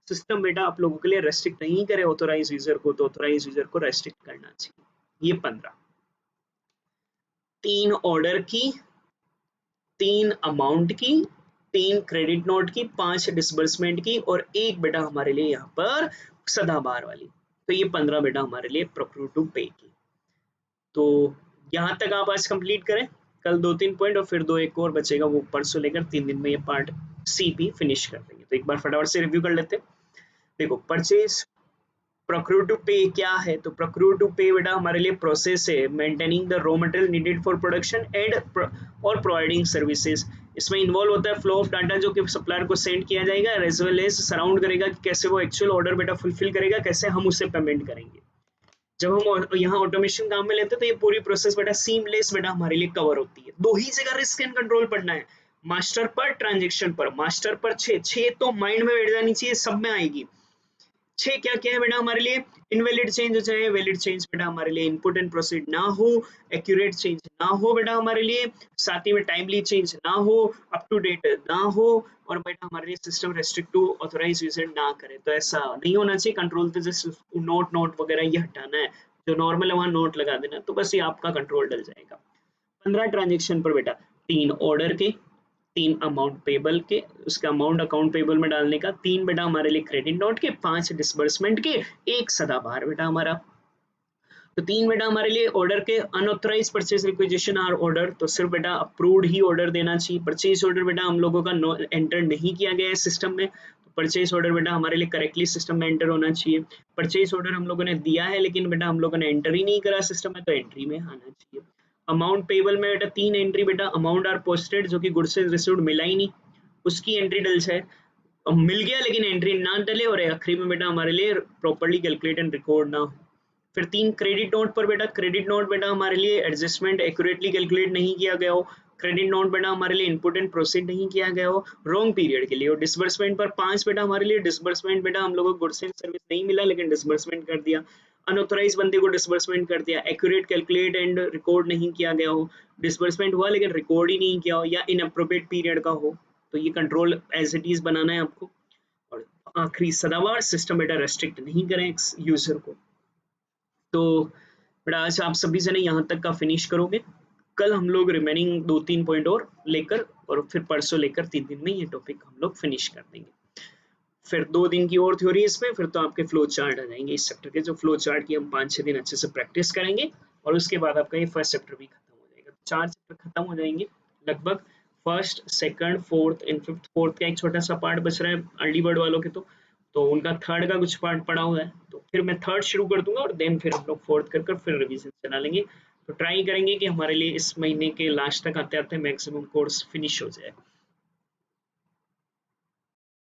सिस्टम बेटा आप लोगों के लिए रेस्ट्रिक्ट नहीं करे ऑथोराइज यूजर को तो ऑथोराइज यूजर को रेस्ट्रिक्ट करना चाहिए। ये 15, 3 ऑर्डर की, 3 अमाउंट की, 3 क्रेडिट नोट की, 5 डिसबर्समेंट की और एक बेटा हमारे लिए यहाँ पर सदाबहार वाली। तो ये 15 बेटा हमारे लिए प्रोक्यूर टू पे की। तो यहाँ तक आप आज कंप्लीट करें, कल 2-3 पॉइंट और फिर 2 एक और बचेगा वो परसों लेकर 3 दिन में ये पार्ट सी भी फिनिश कर देंगे। तो एक बार फटाफट से रिव्यू कर लेते हैं। देखो परचेज प्रोक्यूर टू पे क्या है, तो प्रोक्यूर टू पे बेटा हमारे लिए प्रोसेस है maintaining the raw material needed for production and और प्रोवाइडिंग सर्विसेज। इसमें इन्वॉल्व होता है फ्लो ऑफ डाटा जो कि सप्लायर को सेंड किया जाएगा एज वेल एज सराउंड करेगा कि कैसे वो एक्चुअल ऑर्डर बेटा फुलफिल करेगा, कैसे हम उसे पेमेंट करेंगे। जब हम यहाँ ऑटोमेशन काम में लेते हैं तो ये पूरी प्रोसेस बेटा सीमलेस बेटा हमारे लिए कवर होती है। 2 ही जगह रिस्क एंड कंट्रोल पढ़ना है, मास्टर पर ट्रांजेक्शन पर। मास्टर पर 6 तो माइंड में बैठ जानी चाहिए, सब में आएगी। 6 क्या क्या है बेटा हमारे लिए, इनवैलिड चेंज हो जाए, वैलिड चेंज बेटा हमारे लिए इनपुट एंड प्रोसीड ना हो, एक्यूरेट चेंज ना हो बेटा हमारे लिए, साथ ही में टाइमली चेंज ना हो, अप टू डेट ना हो और बेटा हमारे लिए system restrict to authorise user ना करे। तो ऐसा नहीं होना चाहिए। कंट्रोल तो जैसे नोट वगैरह ये हटाना है, जो नॉर्मल है वहाँ नोट लगा देना, तो बस ये आपका कंट्रोल डल जाएगा। 15 ट्रांजेक्शन पर बेटा 3 ऑर्डर के, 3 अमाउंट पेबल के, उसका अमाउंट अकाउंट पेबल में डालने का, 3 बेटा हमारे लिए क्रेडिट नोट के, 5 डिसबर्समेंट के, 1 सदाबहार बेटा हमारा। तो 3 बेटा हमारे लिए ऑर्डर के, unauthorise purchase requisition or order, तो सिर्फ बेटा अप्रूव्ड ही ऑर्डर देना चाहिए। परचेज ऑर्डर बेटा हम लोगों का एंटर नहीं किया गया है सिस्टम में, परचेज ऑर्डर बेटा हमारे लिए करेक्टली सिस्टम में एंटर होना चाहिए। परचेज ऑर्डर हम लोगों ने दिया है लेकिन बेटा हम लोगों ने एंटर ही नहीं करा सिस्टम में, तो एंट्री में आना चाहिए। अमाउंट पेबल में बेटा 3 एंट्री बेटा अमाउंट आर पोस्टेड जो कि गुड्स एंड रिसीव्ड मिला ही नहीं, उसकी एंट्री डल जाए, मिल गया लेकिन एंट्री ना डले और आखिरी में बेटा हमारे लिए प्रॉपर्ली कैलकुलेट एंड रिकॉर्ड ना हो। फिर 3 क्रेडिट नोट पर बेटा, क्रेडिट नोट बेटा हमारे लिए एडजस्टमेंट एक्यूरेटली कैलकुलेट नहीं किया गया हो, क्रेडिट नोट बेटा हमारे लिए इनपुट एंड प्रोसीड नहीं किया गया हो रॉन्ग पीरियड के लिए। और डिसबर्समेंट पर 5 बेटा हमारे लिए डिसबर्समेंट बेटा हम लोगों को गुड्स एंड सर्विस नहीं मिला लेकिन डिसबर्समेंट कर दिया, अनऑथराइज बंदे को डिसबर्समेंट कर दिया, एक्यूरेट कैलकुलेट एंड रिकॉर्ड नहीं किया गया हो, डिसबर्समेंट हुआ लेकिन रिकॉर्ड ही नहीं किया हो या इनअप्रोप्रिएट पीरियड का हो, तो ये कंट्रोल एज इट इज बनाना है आपको। और आखिरी सदाबहार सिस्टम बेटा रेस्ट्रिक्ट नहीं करें यूजर को। तो बेटा आज आप सभी जने यहाँ तक का फिनिश करोगे। कल हम लोग रिमेनिंग 2-3 पॉइंट और लेकर और फिर परसों लेकर 3 दिन में ये टॉपिक हम लोग फिनिश कर देंगे। फिर 2 दिन की और थ्योरी इसमें, फिर तो आपके फ्लो चार्ट आ जाएंगे इस चैप्टर के। जो फ्लो चार्ट की हम 5-6 दिन अच्छे से प्रैक्टिस करेंगे और उसके बाद आपका ये फर्स्ट चैप्टर भी खत्म हो जाएगा। 4 चैप्टर खत्म हो जाएंगे लगभग। First, second, fourth and fifth. Fourth का एक छोटा सा पार्ट बच रहा है अर्ली बर्ड वालों के, तो उनका थर्ड का कुछ पार्ट पड़ा हुआ है, तो फिर मैं थर्ड शुरू कर दूंगा और देन फिर हम लोग फोर्थ कर फिर रिवीजन चला लेंगे। तो ट्राई करेंगे कि हमारे लिए इस महीने के लास्ट तक आते आते मैक्सिमम कोर्स फिनिश हो जाए।